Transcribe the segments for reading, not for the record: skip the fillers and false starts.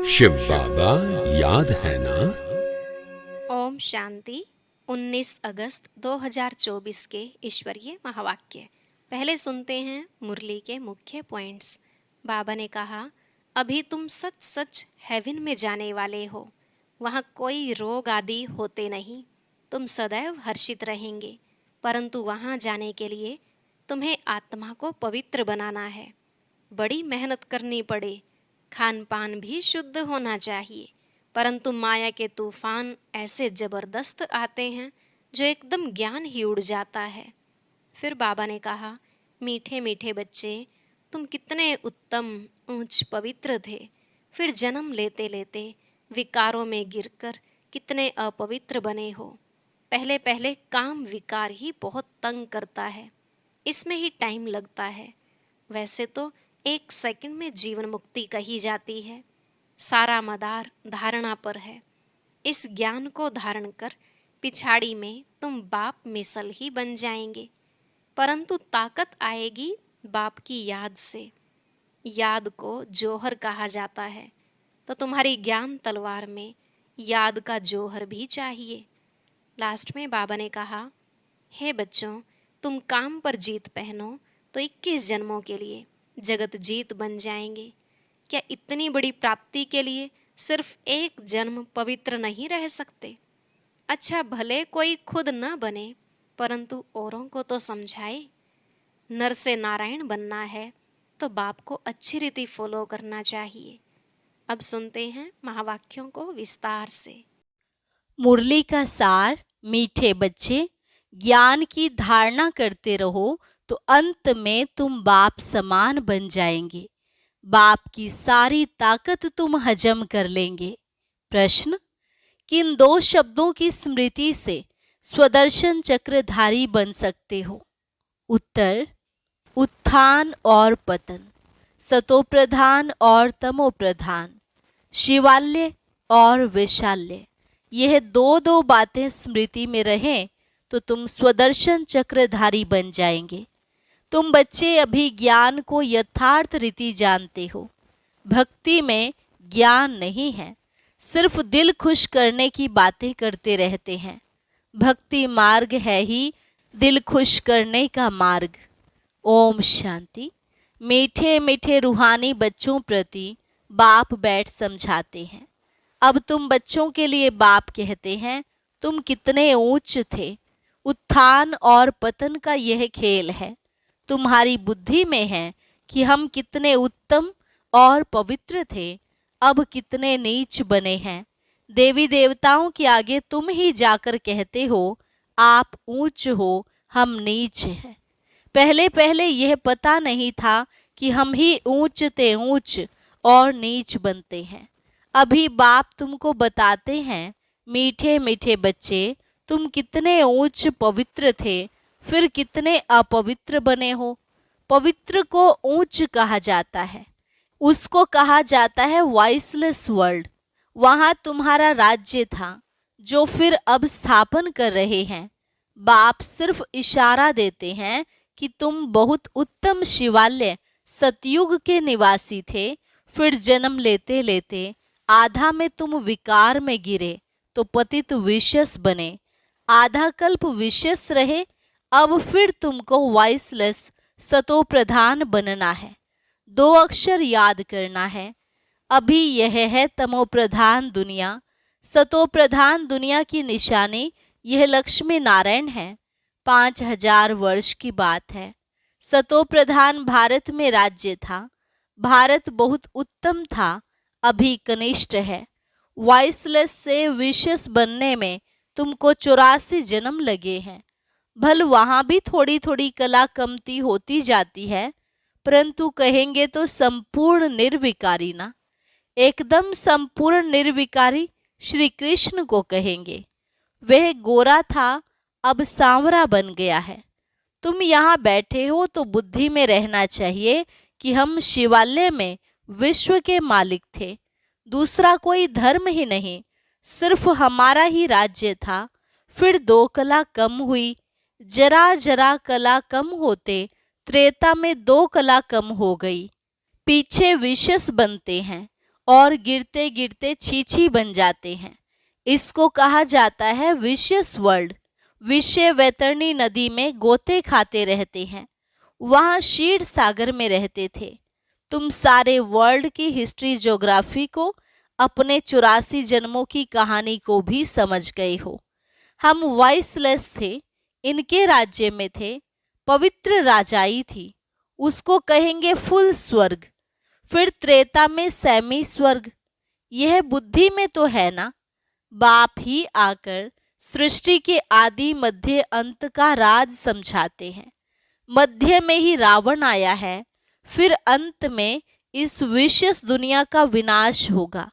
शिव बाबा याद है ना। ओम शांति। 19 अगस्त 2024 के ईश्वरीय महावाक्य। पहले सुनते हैं मुरली के मुख्य पॉइंट्स। बाबा ने कहा, अभी तुम सच सच हेवन में जाने वाले हो। वहाँ कोई रोग आदि होते नहीं। तुम सदैव हर्षित रहेंगे, परंतु वहाँ जाने के लिए तुम्हें आत्मा को पवित्र बनाना है। बड़ी मेहनत करनी पड़े। खान पान भी शुद्ध होना चाहिए, परंतु माया के तूफान ऐसे जबरदस्त आते हैं जो एकदम ज्ञान ही उड़ जाता है। फिर बाबा ने कहा, मीठे मीठे बच्चे, तुम कितने उत्तम ऊंच पवित्र थे। फिर जन्म लेते लेते विकारों में गिरकर कितने अपवित्र बने हो। पहले पहले काम विकार ही बहुत तंग करता है, इसमें ही टाइम लगता है। वैसे तो 1 सेकंड में जीवन मुक्ति कही जाती है। सारा मदार धारणा पर है। इस ज्ञान को धारण कर पिछाड़ी में तुम बाप मिसल ही बन जाएंगे, परंतु ताकत आएगी बाप की याद से। याद को जोहर कहा जाता है, तो तुम्हारी ज्ञान तलवार में याद का जोहर भी चाहिए। लास्ट में बाबा ने कहा, हे बच्चों, तुम काम पर जीत पहनो तो 21 जन्मों के लिए जगत जीत बन जाएंगे। क्या इतनी बड़ी प्राप्ति के लिए सिर्फ 1 जन्म पवित्र नहीं रह सकते? अच्छा, भले कोई खुद न बने, परंतु औरों को तो समझाए। नर से नारायण बनना है तो बाप को अच्छी रीति फॉलो करना चाहिए। अब सुनते हैं महावाक्यों को विस्तार से। मुरली का सार। मीठे बच्चे, ज्ञान की धारणा करते रहो तो अंत में तुम बाप समान बन जाएंगे। बाप की सारी ताकत तुम हजम कर लेंगे। प्रश्न, किन 2 शब्दों की स्मृति से स्वदर्शन चक्रधारी बन सकते हो? उत्तर, उत्थान और पतन, सतोप्रधान और तमोप्रधान, शिवाल्य और विशाल्य। यह 2 बातें स्मृति में रहें तो तुम स्वदर्शन चक्रधारी बन जाएंगे। तुम बच्चे अभी ज्ञान को यथार्थ रीति जानते हो। भक्ति में ज्ञान नहीं है, सिर्फ दिल खुश करने की बातें करते रहते हैं। भक्ति मार्ग है ही दिल खुश करने का मार्ग। ओम शांति। मीठे मीठे रूहानी बच्चों प्रति बाप बैठ समझाते हैं। अब तुम बच्चों के लिए बाप कहते हैं, तुम कितने ऊंच थे। उत्थान और पतन का यह खेल है। तुम्हारी बुद्धि में है कि हम कितने उत्तम और पवित्र थे, अब कितने नीच बने हैं। देवी देवताओं के आगे तुम ही जाकर कहते हो, आप ऊंच हो, हम नीच हैं। पहले पहले यह पता नहीं था कि हम ही ऊंच ते ऊंच और नीच बनते हैं। अभी बाप तुमको बताते हैं, मीठे मीठे बच्चे, तुम कितने ऊंच पवित्र थे, फिर कितने अपवित्र बने हो। पवित्र को ऊंच कहा जाता है, उसको कहा जाता है वॉइसलेस वर्ल्ड। वहां तुम्हारा राज्य था जो फिर अब स्थापन कर रहे हैं। बाप सिर्फ इशारा देते हैं कि तुम बहुत उत्तम शिवालय सतयुग के निवासी थे। फिर जन्म लेते लेते आधा में तुम विकार में गिरे तो पतित विशेष बने। आधा कल्प विशेष रहे, अब फिर तुमको वॉइसलेस सतो प्रधान बनना है। 2 अक्षर याद करना है। अभी यह है तमो प्रधान दुनिया। सतो प्रधान दुनिया की निशानी यह लक्ष्मी नारायण है। 5000 वर्ष की बात है। सतो प्रधान भारत में राज्य था। भारत बहुत उत्तम था, अभी कनिष्ठ है। वॉइसलेस से विशेष बनने में तुमको 84 जन्म लगे हैं। भल वहां भी थोड़ी थोड़ी कला कमती होती जाती है, परंतु कहेंगे तो संपूर्ण निर्विकारी ना। एकदम संपूर्ण निर्विकारी श्री कृष्ण को कहेंगे। वह गोरा था, अब सांवरा बन गया है। तुम यहाँ बैठे हो तो बुद्धि में रहना चाहिए कि हम शिवालय में विश्व के मालिक थे। दूसरा कोई धर्म ही नहीं, सिर्फ हमारा ही राज्य था। फिर 2 कला कम हुई। जरा जरा कला कम होते त्रेता में 2 कला कम हो गई। पीछे विशेष बनते हैं और गिरते गिरते छीछी बन जाते हैं। इसको कहा जाता है विशियस वर्ल्ड। विषय वैतरणी नदी में गोते खाते रहते हैं, वहां क्षीर सागर में रहते थे। तुम सारे वर्ल्ड की हिस्ट्री ज्योग्राफी को, अपने 84 जन्मों की कहानी को भी समझ गए हो। हम वॉइसलेस थे, इनके राज्य में थे, पवित्र राजाई थी, उसको कहेंगे फुल स्वर्ग। फिर त्रेता में सेमी स्वर्ग। यह बुद्धि में तो है ना। बाप ही आकर सृष्टि के आदि मध्य अंत का राज समझाते हैं। मध्य में ही रावण आया है, फिर अंत में इस विशेष दुनिया का विनाश होगा।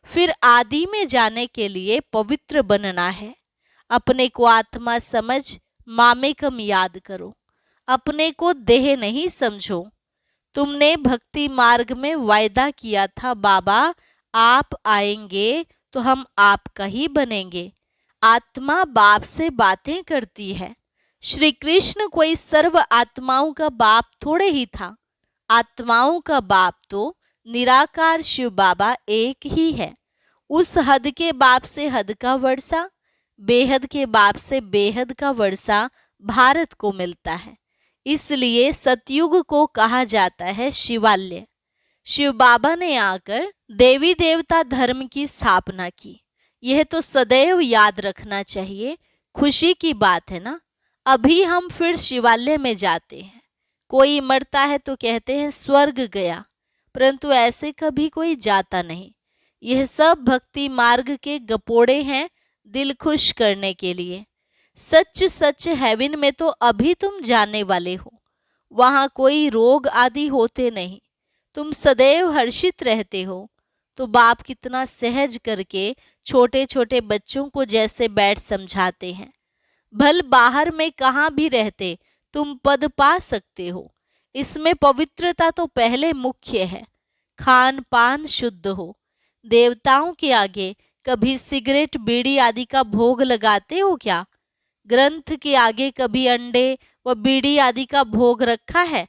फिर आदि में जाने के लिए पवित्र बनना है। अपने को आत्मा समझ मामेकम याद करो, अपने को देह नहीं समझो। तुमने भक्ति मार्ग में वायदा किया था, बाबा आप आएंगे तो हम आपका ही बनेंगे। आत्मा बाप से बातें करती है। श्री कृष्ण कोई सर्व आत्माओं का बाप थोड़े ही था। आत्माओं का बाप तो निराकार शिव बाबा एक ही है। उस हद के बाप से हद का वर्षा, बेहद के बाप से बेहद का वर्षा भारत को मिलता है। इसलिए सतयुग को कहा जाता है शिवालय। शिव बाबा ने आकर देवी देवता धर्म की स्थापना की। यह तो सदैव याद रखना चाहिए। खुशी की बात है ना। अभी हम फिर शिवालय में जाते हैं। कोई मरता है तो कहते हैं स्वर्ग गया, परंतु ऐसे कभी कोई जाता नहीं। यह सब भक्ति मार्ग के गपोड़े हैं, दिल खुश करने के लिए। सच सच हेवन में तो अभी तुम जाने वाले हो। वहां कोई रोग आदि होते नहीं, तुम सदैव हर्षित रहते हो। तो बाप कितना सहज करके छोटे छोटे बच्चों को जैसे बैठ समझाते हैं। भल बाहर में कहाँ भी रहते तुम पद पा सकते हो। इसमें पवित्रता तो पहले मुख्य है। खान पान शुद्ध हो। देवताओं के आगे कभी सिगरेट बीड़ी आदि का भोग लगाते हो क्या? ग्रंथ के आगे कभी अंडे व बीड़ी आदि का भोग रखा है?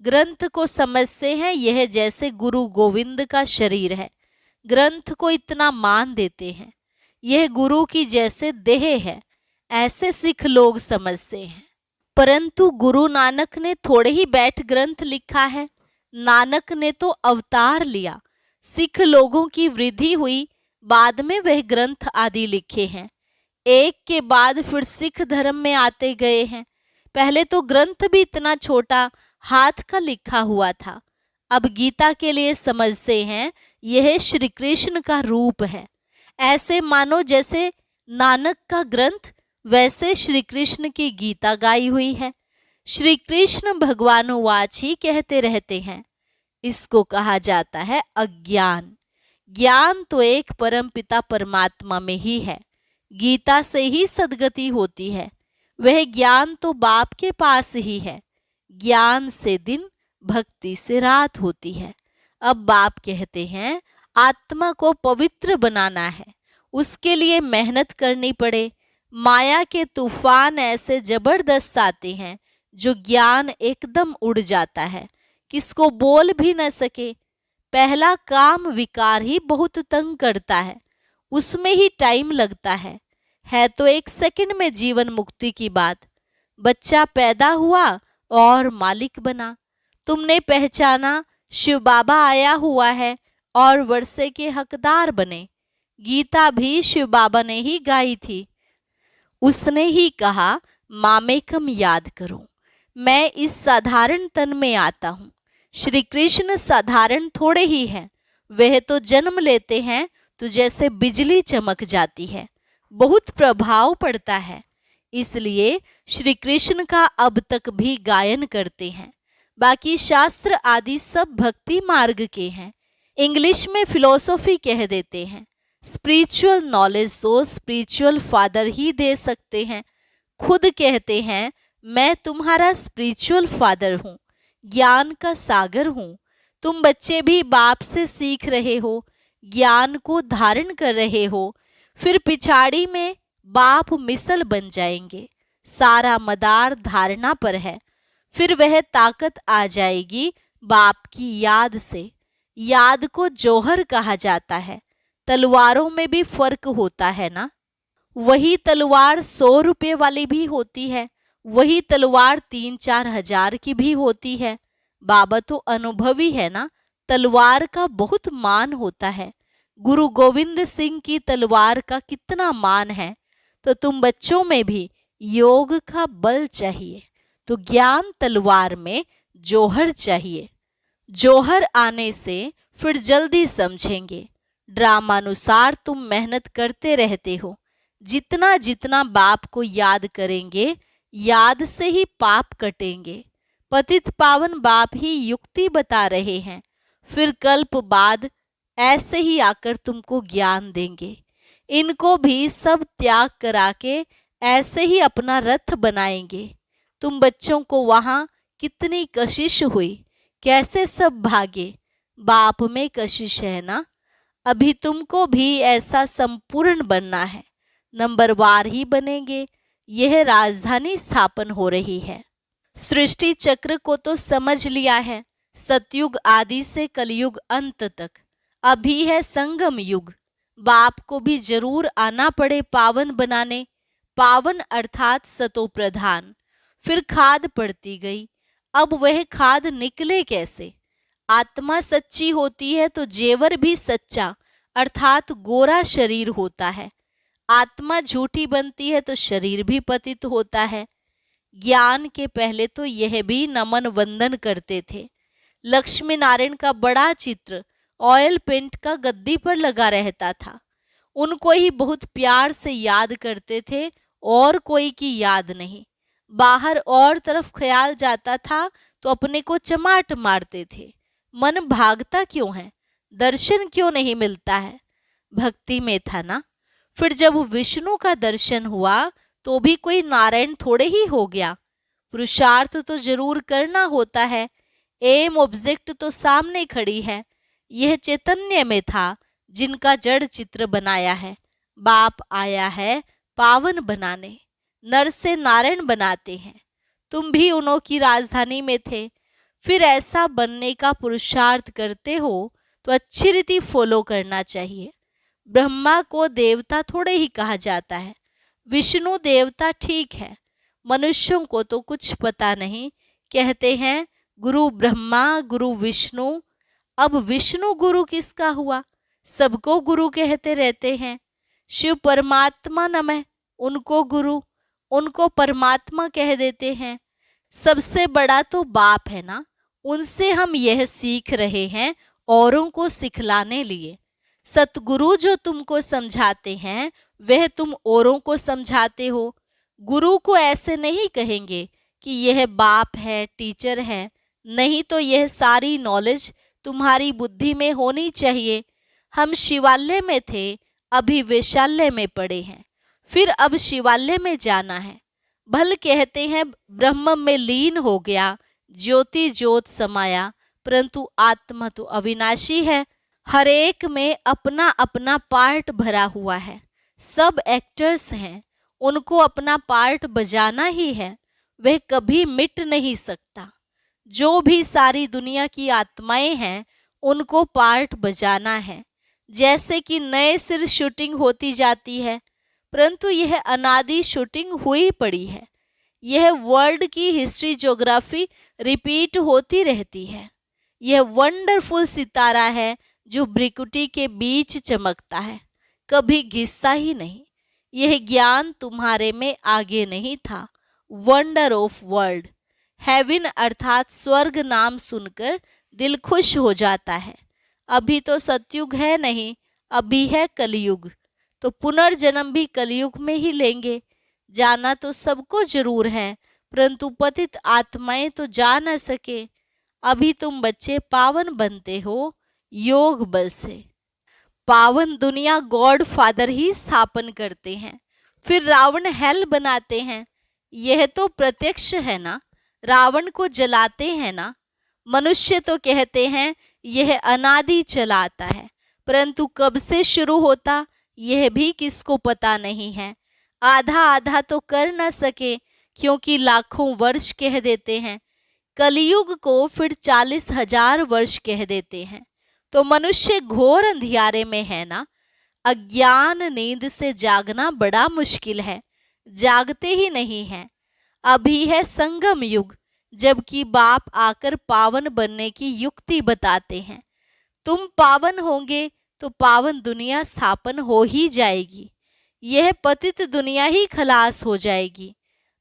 ग्रंथ को समझते हैं यह जैसे गुरु गोविंद का शरीर है। ग्रंथ को इतना मान देते हैं, यह गुरु की जैसे देह है, ऐसे सिख लोग समझते हैं। परंतु गुरु नानक ने थोड़े ही बैठ ग्रंथ लिखा है। नानक ने तो अवतार लिया, सिख लोगों की वृद्धि हुई, बाद में वह ग्रंथ आदि लिखे हैं। एक के बाद फिर सिख धर्म में आते गए हैं। पहले तो ग्रंथ भी इतना छोटा हाथ का लिखा हुआ था। अब गीता के लिए समझते हैं यह श्री कृष्ण का रूप है। ऐसे मानो जैसे नानक का ग्रंथ वैसे श्री कृष्ण की गीता गाई हुई है। श्री कृष्ण भगवानुवाच ही कहते रहते हैं। इसको कहा जाता है अज्ञान। ज्ञान तो एक परम पिता परमात्मा में ही है। गीता से ही सद्गति होती है। वह ज्ञान तो बाप के पास ही है। ज्ञान से दिन, भक्ति से रात होती है। अब बाप कहते हैं आत्मा को पवित्र बनाना है, उसके लिए मेहनत करनी पड़े। माया के तूफान ऐसे जबरदस्त आते हैं जो ज्ञान एकदम उड़ जाता है, किसको बोल भी न सके। पहला काम विकार ही बहुत तंग करता है, उसमें ही टाइम लगता है तो 1 सेकंड में जीवन मुक्ति की बात। बच्चा पैदा हुआ और मालिक बना। तुमने पहचाना शिव बाबा आया हुआ है और वर्षे के हकदार बने। गीता भी शिव बाबा ने ही गाई थी। उसने ही कहा मामेकम याद करो। मैं इस साधारण तन में आता हूँ। श्री कृष्ण साधारण थोड़े ही हैं। वह तो जन्म लेते हैं तो जैसे बिजली चमक जाती है, बहुत प्रभाव पड़ता है। इसलिए श्री कृष्ण का अब तक भी गायन करते हैं। बाकी शास्त्र आदि सब भक्ति मार्ग के हैं। इंग्लिश में फिलोसॉफी कह देते हैं। स्पिरिचुअल नॉलेज तो स्पिरिचुअल फादर ही दे सकते हैं। खुद कहते हैं मैं तुम्हारा स्पिरिचुअल फादर हूँ, ज्ञान का सागर हूँ। तुम बच्चे भी बाप से सीख रहे हो, ज्ञान को धारण कर रहे हो। फिर पिछाड़ी में बाप मिसल बन जाएंगे। सारा मदार धारणा पर है। फिर वह ताकत आ जाएगी बाप की याद से। याद को जौहर कहा जाता है। तलवारों में भी फर्क होता है ना। वही तलवार 100 रुपये वाली भी होती है, वही तलवार 3-4 हजार की भी होती है। बाबा तो अनुभवी है ना, तलवार का बहुत मान होता है। गुरु गोविंद सिंह की तलवार का कितना मान है। तो तुम बच्चों में भी योग का बल चाहिए, तो ज्ञान तलवार में जौहर चाहिए। जौहर आने से फिर जल्दी समझेंगे। ड्रामानुसार तुम मेहनत करते रहते हो। जितना जितना बाप को याद करेंगे, याद से ही पाप कटेंगे। पतित पावन बाप ही युक्ति बता रहे हैं, फिर कल्प बाद ऐसे ही आकर तुमको ज्ञान देंगे। इनको भी सब त्याग करा के ऐसे ही अपना रथ बनाएंगे। तुम बच्चों को वहां कितनी कशिश हुई, कैसे सब भागे। बाप में कशिश है ना। अभी तुमको भी ऐसा संपूर्ण बनना है, नंबरवार ही बनेंगे। यह राजधानी स्थापन हो रही है। सृष्टि चक्र को तो समझ लिया है, सतयुग आदि से कलयुग अंत तक। अभी है संगम युग। बाप को भी जरूर आना पड़े पावन बनाने। पावन अर्थात सतो प्रधान। फिर खाद पड़ती गई। अब वह खाद निकले कैसे। आत्मा सच्ची होती है तो जेवर भी सच्चा अर्थात गोरा शरीर होता है। आत्मा झूठी बनती है तो शरीर भी पतित होता है। ज्ञान के पहले तो यह भी नमन वंदन करते थे। लक्ष्मी नारायण का बड़ा चित्र ऑयल पेंट का गद्दी पर लगा रहता था। उनको ही बहुत प्यार से याद करते थे, और कोई की याद नहीं। बाहर और तरफ ख्याल जाता था तो अपने को चमाट मारते थे। मन भागता क्यों है, दर्शन क्यों नहीं मिलता है। भक्ति में था ना। फिर जब विष्णु का दर्शन हुआ तो भी कोई नारायण थोड़े ही हो गया। पुरुषार्थ तो जरूर करना होता है। एम ऑब्जेक्ट तो सामने खड़ी है। यह चैतन्य में था जिनका जड़ चित्र बनाया है। बाप आया है पावन बनाने। नर से नारायण बनाते हैं। तुम भी उन्हों की राजधानी में थे। फिर ऐसा बनने का पुरुषार्थ करते हो तो अच्छी रीति फॉलो करना चाहिए। ब्रह्मा को देवता थोड़े ही कहा जाता है। विष्णु देवता ठीक है, मनुष्यों को तो कुछ पता नहीं। कहते हैं गुरु ब्रह्मा गुरु विष्णु। अब विष्णु गुरु किसका हुआ। सबको गुरु कहते रहते हैं। शिव परमात्मा नमः, उनको गुरु, उनको परमात्मा कह देते हैं। सबसे बड़ा तो बाप है ना। उनसे हम यह सीख रहे हैं औरों को सिखलाने लिए। सतगुरु जो तुमको समझाते हैं वह तुम औरों को समझाते हो। गुरु को ऐसे नहीं कहेंगे कि यह बाप है, टीचर है। नहीं तो यह सारी नॉलेज तुम्हारी बुद्धि में होनी चाहिए। हम शिवालय में थे, अभी वैशाल्य में पड़े हैं, फिर अब शिवालय में जाना है। भल कहते हैं ब्रह्म में लीन हो गया, ज्योति ज्योत समाया, परंतु आत्मा तो अविनाशी है। हर एक में अपना अपना पार्ट भरा हुआ है। सब एक्टर्स हैं, उनको अपना पार्ट बजाना ही है। वह कभी मिट नहीं सकता। जो भी सारी दुनिया की आत्माएं हैं उनको पार्ट बजाना है। जैसे कि नए सिर शूटिंग होती जाती है, परंतु यह अनादि शूटिंग हुई पड़ी है। यह वर्ल्ड की हिस्ट्री ज्योग्राफी रिपीट होती रहती है। यह वंडरफुल सितारा है जो भ्रिकुटी के बीच चमकता है, कभी घिसता ही नहीं। यह ज्ञान तुम्हारे में आगे नहीं था। वंडर ऑफ वर्ल्ड, हेवन अर्थात स्वर्ग नाम सुनकर दिल खुश हो जाता है। अभी तो सतयुग है नहीं, अभी है कलयुग। तो पुनर्जन्म भी कलयुग में ही लेंगे। जाना तो सबको जरूर है, परंतु पतित आत्माएं तो जा न सके। अभी तुम बच्चे पावन बनते हो योग बल से। पावन दुनिया गॉड फादर ही स्थापन करते हैं, फिर रावण हेल बनाते हैं। यह तो प्रत्यक्ष है ना। रावण को जलाते हैं ना। मनुष्य तो कहते हैं यह अनादि चला आता है, परंतु कब से शुरू होता यह भी किसको पता नहीं है। आधा आधा तो कर न सके, क्योंकि लाखों वर्ष कह देते हैं। कलयुग को फिर 40,000 वर्ष कह देते हैं। तो मनुष्य घोर अंधियारे में है ना। अज्ञान नींद से जागना बड़ा मुश्किल है, जागते ही नहीं हैं। अभी है संगम युग, जबकि बाप आकर पावन बनने की युक्ति बताते हैं। तुम पावन होंगे तो पावन दुनिया स्थापन हो ही जाएगी। यह पतित दुनिया ही खलास हो जाएगी।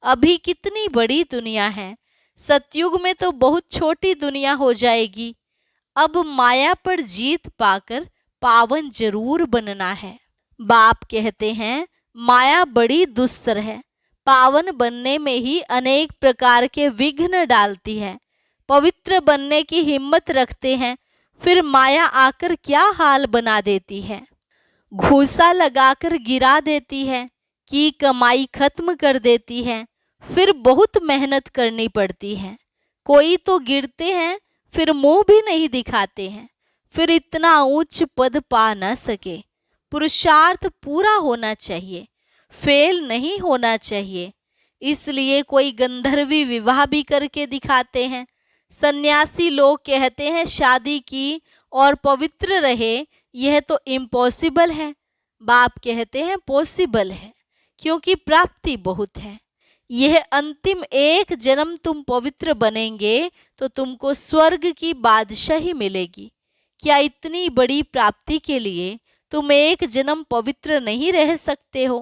अभी कितनी बड़ी दुनिया है, सतयुग में तो बहुत छोटी दुनिया हो जाएगी। अब माया पर जीत पाकर पावन जरूर बनना है। बाप कहते हैं माया बड़ी दुस्तर है, पावन बनने में ही अनेक प्रकार के विघ्न डालती है। पवित्र बनने की हिम्मत रखते हैं, फिर माया आकर क्या हाल बना देती है। घूसा लगाकर गिरा देती है कि कमाई खत्म कर देती है, फिर बहुत मेहनत करनी पड़ती है। कोई तो गिरते हैं फिर मुंह भी नहीं दिखाते हैं, फिर इतना उच्च पद पा न सके। पुरुषार्थ पूरा होना चाहिए, फेल नहीं होना चाहिए। इसलिए कोई गंधर्वी विवाह भी करके दिखाते हैं। सन्यासी लोग कहते हैं शादी की और पवित्र रहे, यह तो इम्पॉसिबल है। बाप कहते हैं पॉसिबल है, क्योंकि प्राप्ति बहुत है। यह अंतिम एक जन्म तुम पवित्र बनेंगे तो तुमको स्वर्ग की बादशाही मिलेगी। क्या इतनी बड़ी प्राप्ति के लिए तुम एक जन्म पवित्र नहीं रह सकते हो?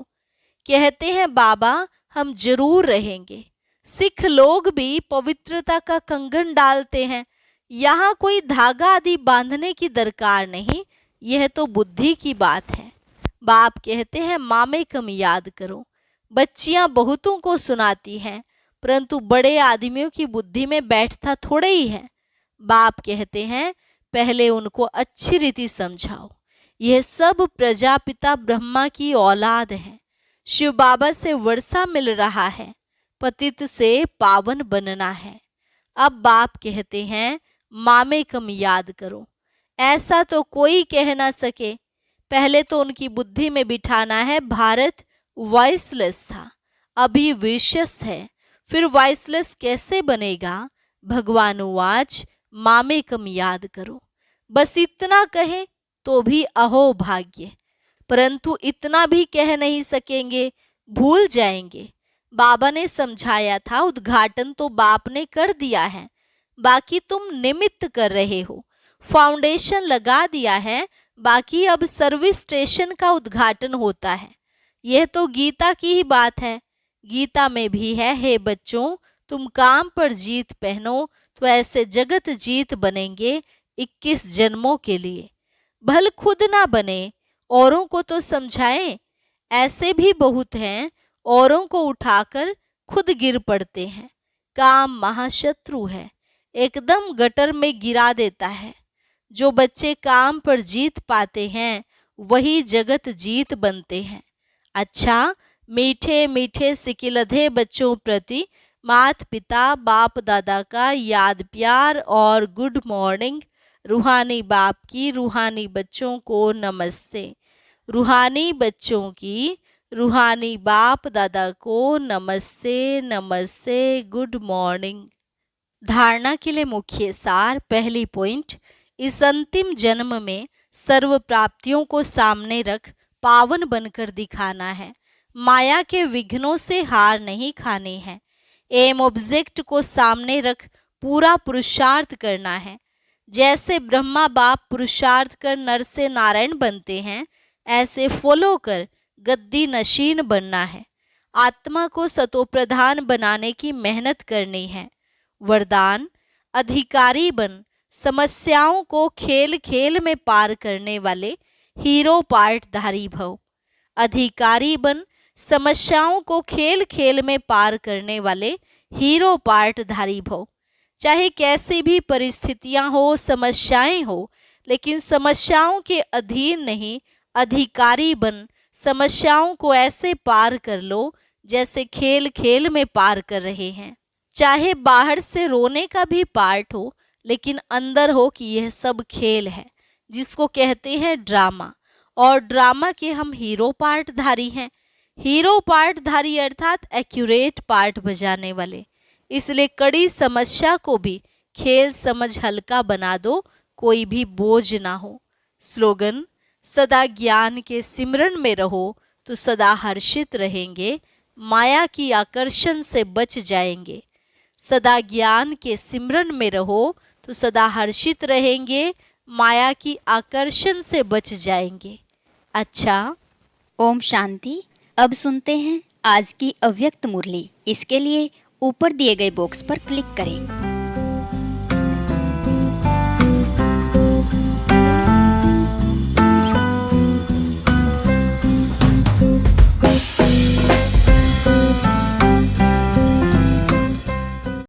कहते हैं बाबा हम जरूर रहेंगे। सिख लोग भी पवित्रता का कंगन डालते हैं। यहाँ कोई धागा आदि बांधने की दरकार नहीं, यह तो बुद्धि की बात है। बाप कहते हैं मामे कम याद करो। बच्चियां बहुतों को सुनाती हैं, परंतु बड़े आदमियों की बुद्धि में बैठता थोड़े ही है। बाप कहते हैं पहले उनको अच्छी रीति समझाओ। यह सब प्रजापिता ब्रह्मा की औलाद है। शिव बाबा से वर्षा मिल रहा है, पतित से पावन बनना है। अब बाप कहते हैं मामे कम याद करो। ऐसा तो कोई कह ना सके। पहले तो उनकी बुद्धि में बिठाना है भारत वॉइसलेस था, अभी विशेष है, फिर वॉइसलेस कैसे बनेगा? भगवान उवाच मामे कम याद करो। बस इतना कहे तो भी अहो भाग्य, परंतु इतना भी कह नहीं सकेंगे, भूल जाएंगे। बाबा ने समझाया था, उद्घाटन तो बाप ने कर दिया है, बाकी तुम निमित्त कर रहे हो। फाउंडेशन लगा दिया है, बाकी अब सर्विस स्टेशन का उद्घाटन होता है। यह तो गीता की ही बात है। गीता में भी है, हे बच्चों तुम काम पर जीत पहनो तो ऐसे जगत जीत बनेंगे 21 जन्मों के लिए। भल खुद ना बने, औरों को तो समझाएं। ऐसे भी बहुत हैं, औरों को उठाकर खुद गिर पड़ते हैं। काम महाशत्रु है, एकदम गटर में गिरा देता है। जो बच्चे काम पर जीत पाते हैं वही जगत जीत बनते हैं। अच्छा, मीठे मीठे सिकिलधे बच्चों प्रति मात पिता बाप दादा का याद प्यार और गुड मॉर्निंग। रूहानी बाप की रूहानी बच्चों को नमस्ते। रूहानी बच्चों की रूहानी बाप दादा को नमस्ते नमस्ते, गुड मॉर्निंग। धारणा के लिए मुख्य सार। पहली पॉइंट, इस अंतिम जन्म में सर्व प्राप्तियों को सामने रख पावन बनकर दिखाना है। माया के विघ्नों से हार नहीं खानी है। एम ऑब्जेक्ट को सामने रख पूरा पुरुषार्थ करना है। जैसे ब्रह्मा बाप पुरुषार्थ कर नर से नारायण बनते हैं, ऐसे फॉलो कर गद्दी नशीन बनना है। आत्मा को सतोप्रधान बनाने की मेहनत करनी है। वरदान, अधिकारी बन समस्याओं को खेल खेल में पार करने वाले हीरो पार्टधारी भव। अधिकारी बन समस्याओं को खेल खेल में पार करने वाले हीरो पार्टधारी भव। चाहे कैसी भी परिस्थितियां हो, समस्याएं हो, लेकिन समस्याओं के अधीन नहीं, अधिकारी बन समस्याओं को ऐसे पार कर लो जैसे खेल खेल में पार कर रहे हैं। चाहे बाहर से रोने का भी पार्ट हो, लेकिन अंदर हो कि यह सब खेल है, जिसको कहते हैं ड्रामा। और ड्रामा के हम हीरो पार्टधारी हैं। हीरो पार्टधारी अर्थात एक्यूरेट पार्ट बजाने वाले। इसलिए कड़ी समस्या को भी खेल समझ हल्का बना दो कोई भी बोझ ना हो। स्लोगन: सदा ज्ञान के सिमरन में रहो तो सदा हर्षित रहेंगे, माया की आकर्षण से बच जाएंगे। सदा ज्ञान के सिमरन में रहो तो सदा हर्षित रहेंगे, माया की आकर्षण से बच जाएंगे। अच्छा, ओम शांति। अब सुनते हैं आज की अव्यक्त मुरली। इसके लिए ऊपर दिए गए बॉक्स पर क्लिक करें।